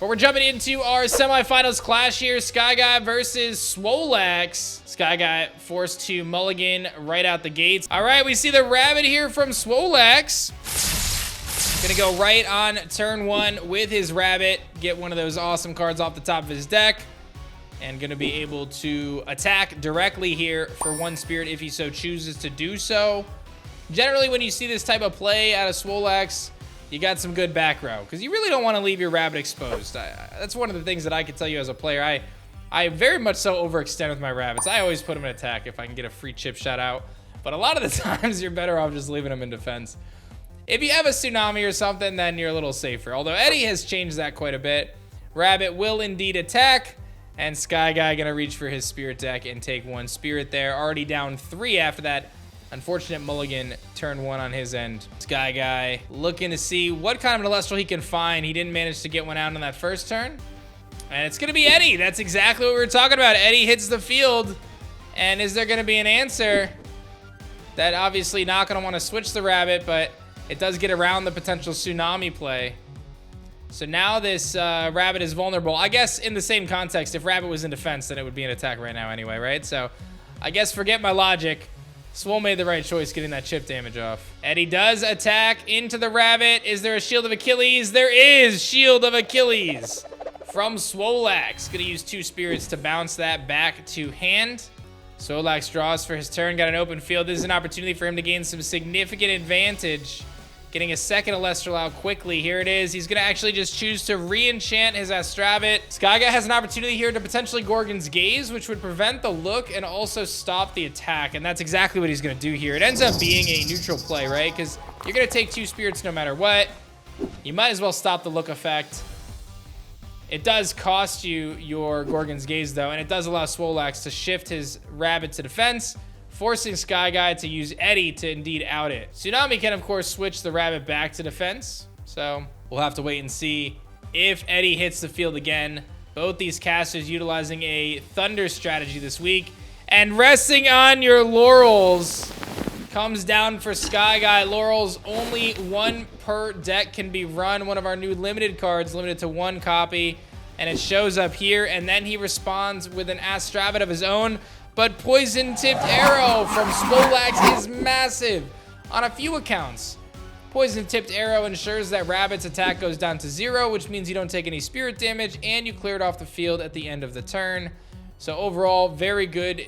But we're jumping into our semifinals clash here. Sky Guy versus Swolelax. Sky Guy forced to mulligan right out the gates. All right, we see the rabbit here from Swolelax. Gonna go right on turn 1 with his rabbit. Get one of those awesome cards off the top of his deck. And gonna be able to attack directly here for 1 spirit if he so chooses to do so. Generally, when you see this type of play out of Swolelax, you got some good back row, because you really don't want to leave your rabbit exposed. That's one of the things that I can tell you as a player. I very much so overextend with my rabbits. I always put them in attack if I can get a free chip shot out. But a lot of the times, you're better off just leaving them in defense. If you have a tsunami or something, then you're a little safer. Although Eddie has changed that quite a bit. Rabbit will indeed attack. And Sky Guy going to reach for his spirit deck and take 1 spirit there. Already down 3 after that. Unfortunate mulligan, turn 1 on his end. Sky Guy looking to see what kind of an Elestral he can find. He didn't manage to get one out on that first turn. And it's going to be Eddie. That's exactly what we were talking about. Eddie hits the field. And is there going to be an answer? That obviously not going to want to switch the rabbit, but it does get around the potential tsunami play. So now this rabbit is vulnerable. I guess in the same context, if rabbit was in defense, then it would be an attack right now anyway, right? So I guess forget my logic. Swole made the right choice getting that chip damage off. Eddie does attack into the rabbit. Is there a Shield of Achilles? There is Shield of Achilles from Swolelax. Gonna use 2 spirits to bounce that back to hand. Swolelax draws for his turn. Got an open field. This is an opportunity for him to gain some significant advantage. Getting a second Elestral out quickly. Here it is. He's going to actually just choose to re-enchant his Astrabit. Sky Guy has an opportunity here to potentially Gorgon's Gaze, which would prevent the look and also stop the attack. And that's exactly what he's going to do here. It ends up being a neutral play, right? Because you're going to take 2 spirits no matter what. You might as well stop the look effect. It does cost you your Gorgon's Gaze, though, and it does allow Swolelax to shift his rabbit to defense, forcing Sky Guy to use Eddie to indeed out it. Tsunami can, of course, switch the rabbit back to defense. So we'll have to wait and see if Eddie hits the field again. Both these casters utilizing a Thunder strategy this week. And resting on your laurels comes down for Sky Guy. Laurels, only 1 per deck can be run. One of our new limited cards, limited to 1 copy. And it shows up here. And then he responds with an Astrabit of his own. But Poison Tipped Arrow from Swolelax is massive on a few accounts. Poison Tipped Arrow ensures that Rabbit's attack goes down to 0, which means you don't take any spirit damage, and you clear it off the field at the end of the turn. So overall, very good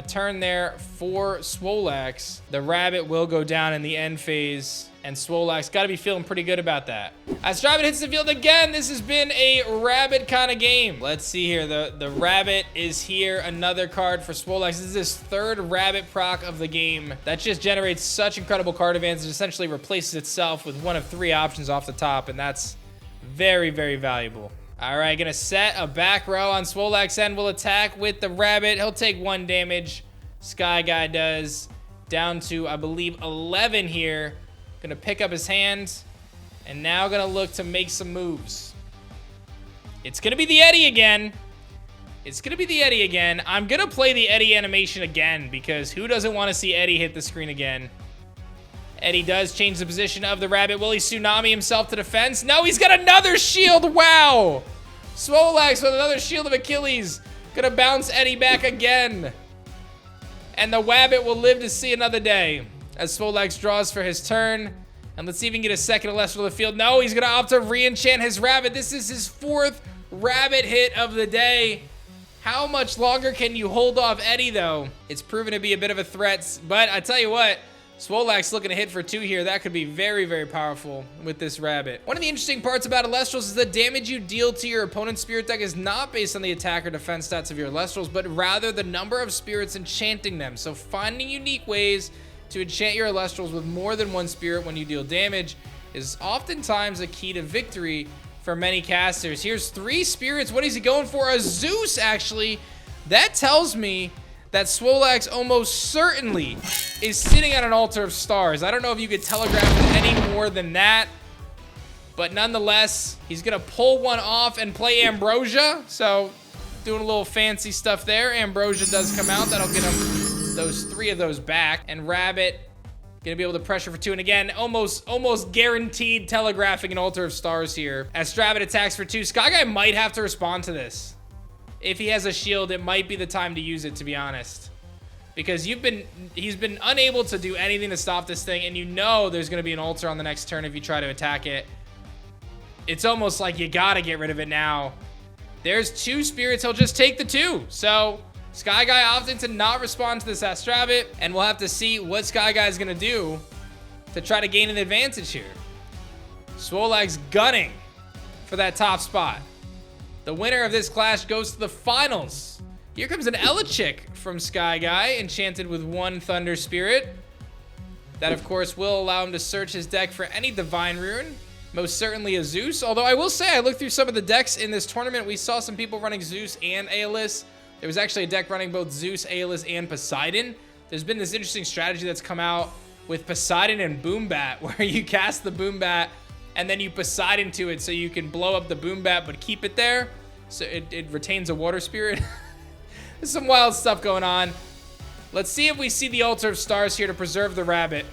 turn there for Swolelax. The Rabbit will go down in the end phase, and Swolelax got to be feeling pretty good about that. As Rabbit hits the field again, this has been a Rabbit kind of game. Let's see here. The Rabbit is here. Another card for Swolelax. This is his 3rd Rabbit proc of the game. That just generates such incredible card advantage. It essentially replaces itself with one of 3 options off the top, and that's very, very valuable. All right, gonna set a back row on Swolelax end. Will attack with the Rabbit. He'll take 1 damage. Sky Guy does. Down to, I believe, 11 here. Gonna pick up his hand. And now gonna look to make some moves. It's gonna be the Eddie again. It's gonna be the Eddie again. I'm gonna play the Eddie animation again, because who doesn't want to see Eddie hit the screen again? Eddie does change the position of the Rabbit. Will he Tsunami himself to defense? No, he's got another shield. Wow. Swolelax with another Shield of Achilles. Gonna bounce Eddie back again. And the Rabbit will live to see another day as Swolelax draws for his turn. And let's see if he can get a second Elestral of the field. No, he's gonna opt to re-enchant his Rabbit. This is his 4th Rabbit hit of the day. How much longer can you hold off Eddie, though? It's proven to be a bit of a threat, but I tell you what, Swolelax looking to hit for 2 here. That could be very, very powerful with this Rabbit. One of the interesting parts about Elestrals is the damage you deal to your opponent's spirit deck is not based on the attack or defense stats of your Elestrals, but rather the number of spirits enchanting them. So finding unique ways to enchant your Elestrals with more than 1 spirit when you deal damage is oftentimes a key to victory for many casters. Here's 3 spirits. What is he going for? A Zeus, actually. That tells me that Swolelax almost certainly is sitting on an altar of stars. I don't know if you could telegraph it any more than that, but nonetheless, he's gonna pull one off and play Ambrosia. So doing a little fancy stuff there. Ambrosia does come out. That'll get him those 3 of those back. And Rabbit Gonna be able to pressure for 2, and again, almost guaranteed telegraphing an Altar of Stars here. As Stravit attacks for 2, Sky Guy might have to respond to this. If he has a shield, it might be the time to use it, to be honest. Because he's been unable to do anything to stop this thing, and you know there's gonna be an Altar on the next turn if you try to attack it. It's almost like you gotta get rid of it now. There's 2 spirits, he'll just take the 2. So Sky Guy opting to not respond to this Astrabit, and we'll have to see what Sky Guy is going to do to try to gain an advantage here. Swolelax gunning for that top spot. The winner of this clash goes to the finals. Here comes an Elechick from Sky Guy, enchanted with 1 Thunder Spirit. That, of course, will allow him to search his deck for any Divine Rune. Most certainly a Zeus, although I will say I looked through some of the decks in this tournament. We saw some people running Zeus and Aeolus. There was actually a deck running both Zeus, Aeolus, and Poseidon. There's been this interesting strategy that's come out with Poseidon and Boombat, where you cast the Boombat and then you Poseidon to it so you can blow up the Boombat but keep it there. So it retains a water spirit. There's some wild stuff going on. Let's see if we see the Altar of Stars here to preserve the rabbit.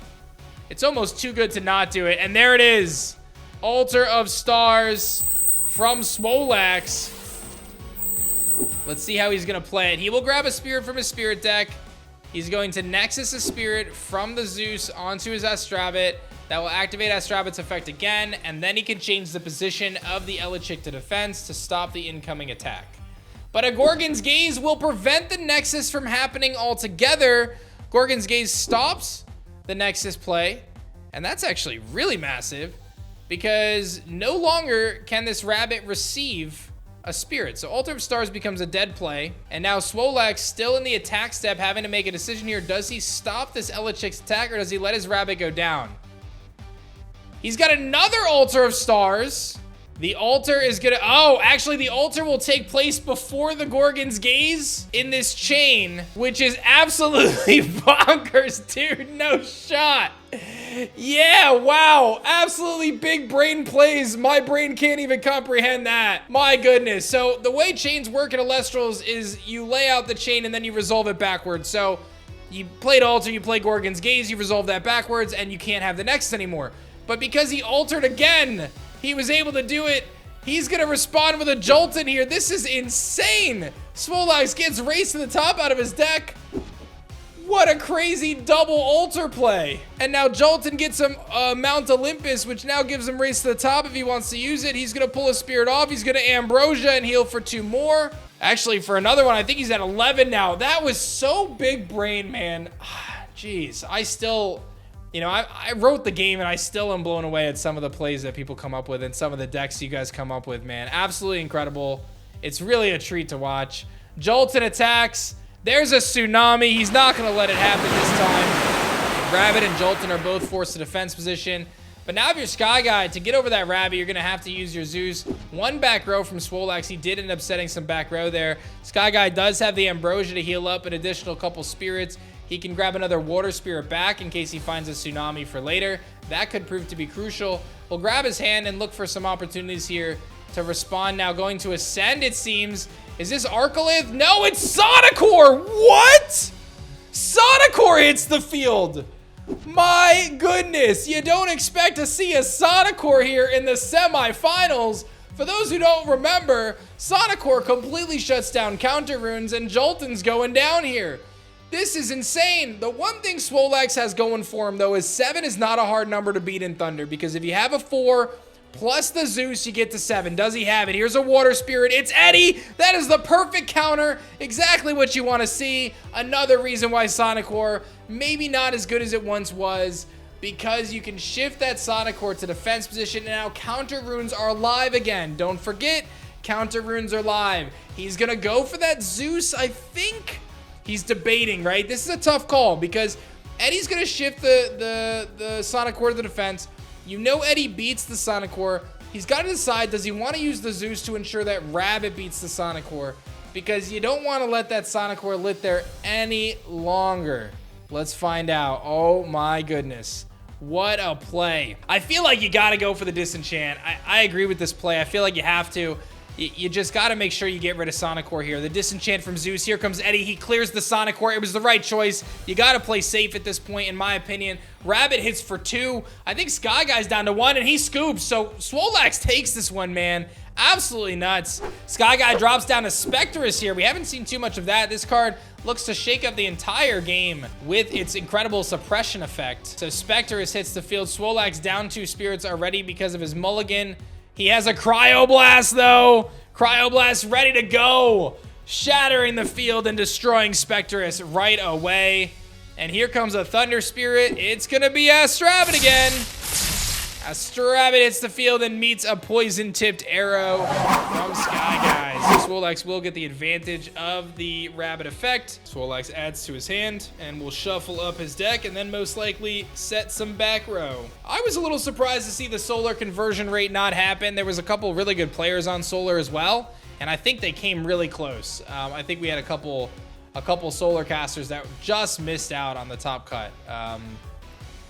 It's almost too good to not do it. And there it is. Altar of Stars from Swolelax. Let's see how he's going to play it. He will grab a spirit from his spirit deck. He's going to Nexus a spirit from the Zeus onto his Astrabit. That will activate Astrabit's effect again, and then he can change the position of the Elechick to defense to stop the incoming attack. But a Gorgon's Gaze will prevent the Nexus from happening altogether. Gorgon's Gaze stops the Nexus play, and that's actually really massive because no longer can this rabbit receive a spirit. So Altar of Stars becomes a dead play, and now Swolelax still in the attack step, having to make a decision here. Does he stop this Elechick's attack, or does he let his rabbit go down? He's got another Altar of Stars. The altar is gonna, oh, actually the altar will take place before the Gorgon's Gaze in this chain, which is absolutely bonkers, dude. No shot. Yeah, wow. Absolutely big brain plays. My brain can't even comprehend that. My goodness. So the way chains work in Elestrals is you lay out the chain and then you resolve it backwards. So you played altar, you play Gorgon's Gaze, you resolve that backwards, and you can't have the next anymore. But because he altered again, he was able to do it. He's gonna respond with a Jolton here. This is insane. Swolelax gets Race to the Top out of his deck. What a crazy double altar play. And now Jolton gets him Mount Olympus, which now gives him Race to the Top if he wants to use it. He's gonna pull a spirit off. He's gonna Ambrosia and heal for 2 more. Actually, for another one, I think he's at 11 now. That was so big brain, man. Jeez, I still... You know, I wrote the game and I still am blown away at some of the plays that people come up with and some of the decks you guys come up with, man. Absolutely incredible. It's really a treat to watch. Jolton attacks. There's a tsunami. He's not going to let it happen this time. Rabbit and Jolton are both forced to defense position. But now if you're Sky Guy, to get over that Rabbit, you're going to have to use your Zeus. 1 back row from Swolelax. He did end up setting some back row there. Sky Guy does have the Ambrosia to heal up an additional couple spirits. He can grab another water spirit back in case he finds a tsunami for later. That could prove to be crucial. We'll grab his hand and look for some opportunities here to respond. Now going to Ascend, it seems. Is this Arcalith? No, it's Sonicore! What? Sonicore hits the field! My goodness, you don't expect to see a Sonicore here in the semifinals. For those who don't remember, Sonicore completely shuts down counter runes and Jolton's going down here. This is insane. The one thing Swolelax has going for him, though, is 7 is not a hard number to beat in Thunder, because if you have a 4 plus the Zeus, you get to 7. Does he have it? Here's a Water Spirit. It's Eddie. That is the perfect counter. Exactly what you want to see. Another reason why Sonicore maybe not as good as it once was, because you can shift that Sonicore to defense position, and now counter runes are live again. Don't forget, counter runes are live. He's going to go for that Zeus, I think. He's debating, right? This is a tough call because Eddie's going to shift the Sonicore to the defense. You know Eddie beats the Sonicore. He's got to decide, does he want to use the Zeus to ensure that Rabbit beats the Sonicore? Because you don't want to let that Sonicore lit there any longer. Let's find out. Oh my goodness. What a play. I feel like you got to go for the disenchant. I agree with this play. I feel like you have to. you just got to make sure you get rid of Sonicore here. The disenchant from Zeus. Here comes Eddie. He clears the Sonicore. It was the right choice. You got to play safe at this point, in my opinion. Rabbit hits for 2. I think Sky Guy's down to 1, and he scoops. So Swolelax takes this one, man. Absolutely nuts. Sky Guy drops down to Spectrus here. We haven't seen too much of that. This card looks to shake up the entire game with its incredible suppression effect. So Spectrus hits the field. Swolelax down 2 spirits already because of his mulligan. He has a Cryoblast, though. Cryoblast ready to go. Shattering the field and destroying Spectrus right away. And here comes a Thunder Spirit. It's going to be Astrabbit again. Astrabbit hits the field and meets a poison-tipped arrow from Sky Guy. So Swolelax will get the advantage of the Rabbit effect. Swolelax adds to his hand and will shuffle up his deck and then most likely set some back row. I was a little surprised to see the Solar conversion rate not happen. There was a couple really good players on Solar as well, and I think they came really close. I think we had a couple Solar casters that just missed out on the top cut,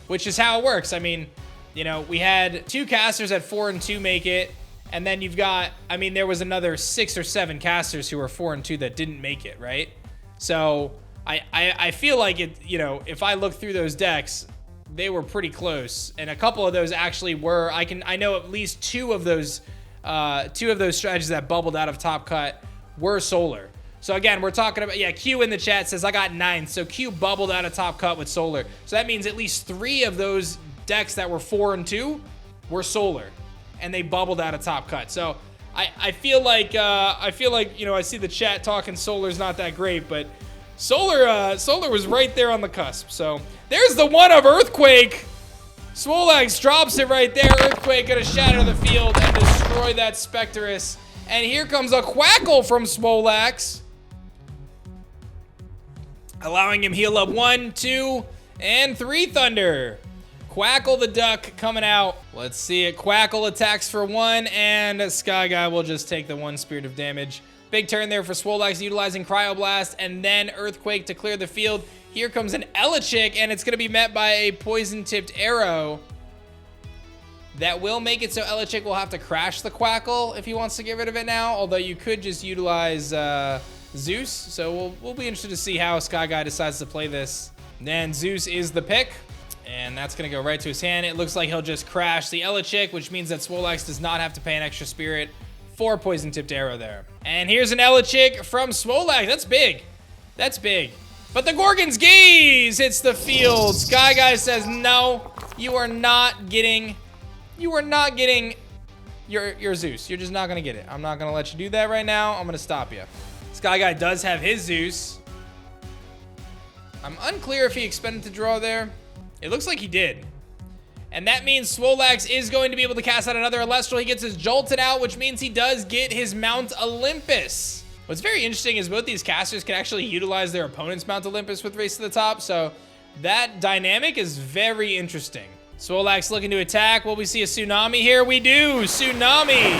which is how it works. I mean, you know, we had 2 casters at 4 and 2 make it, and then you've got, I mean, there was another 6 or 7 casters who were 4 and 2 that didn't make it, right? So I feel like it, you know, if I look through those decks, they were pretty close, and a couple of those actually were. I know at least 2 of those strategies that bubbled out of top cut were Solar. So again, we're talking about, yeah, Q in the chat says I got 9, so Q bubbled out of top cut with Solar. So that means at least 3 of those decks that were 4 and 2 were Solar, and they bubbled out of top cut. So I feel like you know, I see the chat talking Solar's not that great, but Solar was right there on the cusp. So there's the one of Earthquake. Swolelax drops it right there. Earthquake gonna shatter the field and destroy that Spectrus. And here comes a Quackle from Swolelax, allowing him heal up 1, 2, and 3 Thunder. Quackle the Duck coming out. Let's see it. Quackle attacks for 1, and Sky Guy will just take the 1 spirit of damage. Big turn there for Swolelax, utilizing Cryoblast, and then Earthquake to clear the field. Here comes an Elechick, and it's going to be met by a poison-tipped arrow. That will make it so Elechick will have to crash the Quackle if he wants to get rid of it now, although you could just utilize Zeus. So we'll be interested to see how Sky Guy decides to play this. Then Zeus is the pick, and that's going to go right to his hand. It looks like he'll just crash the Elechick, which means that Swolelax does not have to pay an extra spirit for poison-tipped arrow there. And here's an Elechick from Swolelax. That's big. That's big. But the Gorgon's Gaze hits the field. Sky Guy says, no, you are not getting your Zeus. You're just not going to get it. I'm not going to let you do that right now. I'm going to stop you. Sky Guy does have his Zeus. I'm unclear if he expended to draw there. It looks like he did. And that means Swolelax is going to be able to cast out another Elestral. He gets his Jolted out, which means he does get his Mount Olympus. What's very interesting is both these casters can actually utilize their opponent's Mount Olympus with Race to the Top, so that dynamic is very interesting. Swolelax looking to attack. Will we see a Tsunami here? We do! Tsunami!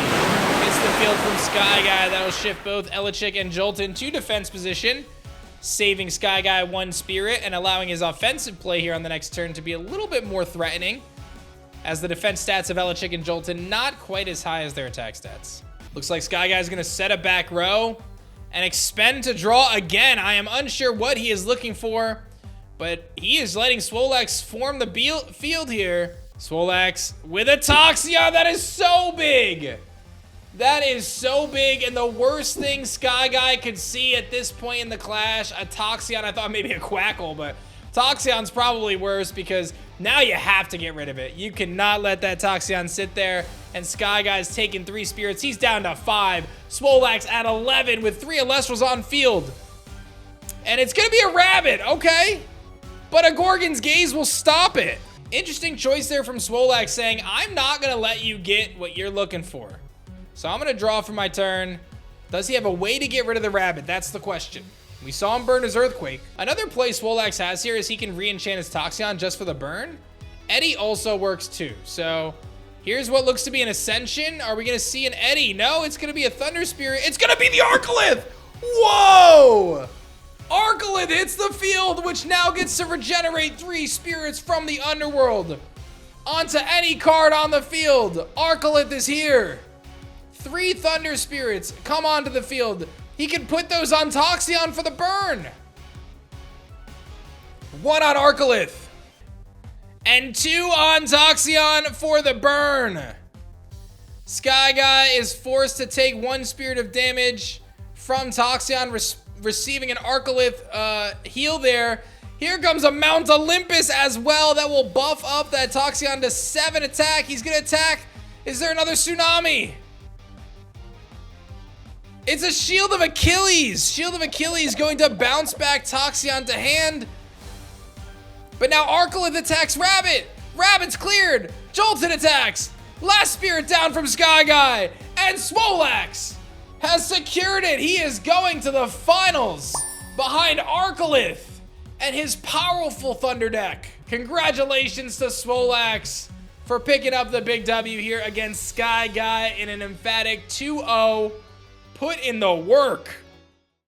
Hits the field from Sky Guy. That'll shift both Elechick and Jolton to defense position, saving Sky Guy 1 spirit and allowing his offensive play here on the next turn to be a little bit more threatening, as the defense stats of Elechick and Jolton not quite as high as their attack stats. Looks like Sky Guy is going to set a back row and expend to draw again. I am unsure what he is looking for, but he is letting Swolelax form the field here. Swolelax with a Toxia. That is so big. That is so big, and the worst thing Sky Guy could see at this point in the clash, a Toxion. I thought maybe a Quackle, but Toxion's probably worse because now you have to get rid of it. You cannot let that Toxion sit there, and Sky Guy's taking 3 spirits. He's down to 5. Swolelax at 11 with 3 Elestrals on field. And it's going to be a Rabbit, okay. But a Gorgon's Gaze will stop it. Interesting choice there from Swolelax saying, I'm not going to let you get what you're looking for. So I'm going to draw for my turn. Does he have a way to get rid of the Rabbit? That's the question. We saw him burn his Earthquake. Another play Swolelax has here is he can re-enchant his Toxion just for the burn. Eddie also works too. So here's what looks to be an Ascension. Are we going to see an Eddie? No, it's going to be a Thunder Spirit. It's going to be the Arcalith. Whoa! Arcalith hits the field, which now gets to regenerate 3 spirits from the underworld onto any card on the field. Arcalith is here. 3 Thunder Spirits come onto the field. He can put those on Toxionn for the burn. 1 on Arcalith. And 2 on Toxionn for the burn. Sky Guy is forced to take 1 Spirit of damage from Toxionn, receiving an Arcalith heal there. Here comes a Mount Olympus as well that will buff up that Toxionn to 7 attack. He's going to attack. Is there another Tsunami? It's a Shield of Achilles. Shield of Achilles going to bounce back Toxionn to hand. But now Arcalith attacks Rabbit. Rabbit's cleared. Jolton attacks. Last Spirit down from Sky Guy. And Swolelax has secured it. He is going to the finals behind Arcalith and his powerful Thunder deck. Congratulations to Swolelax for picking up the big W here against Sky Guy in an emphatic 2-0. Put in the work.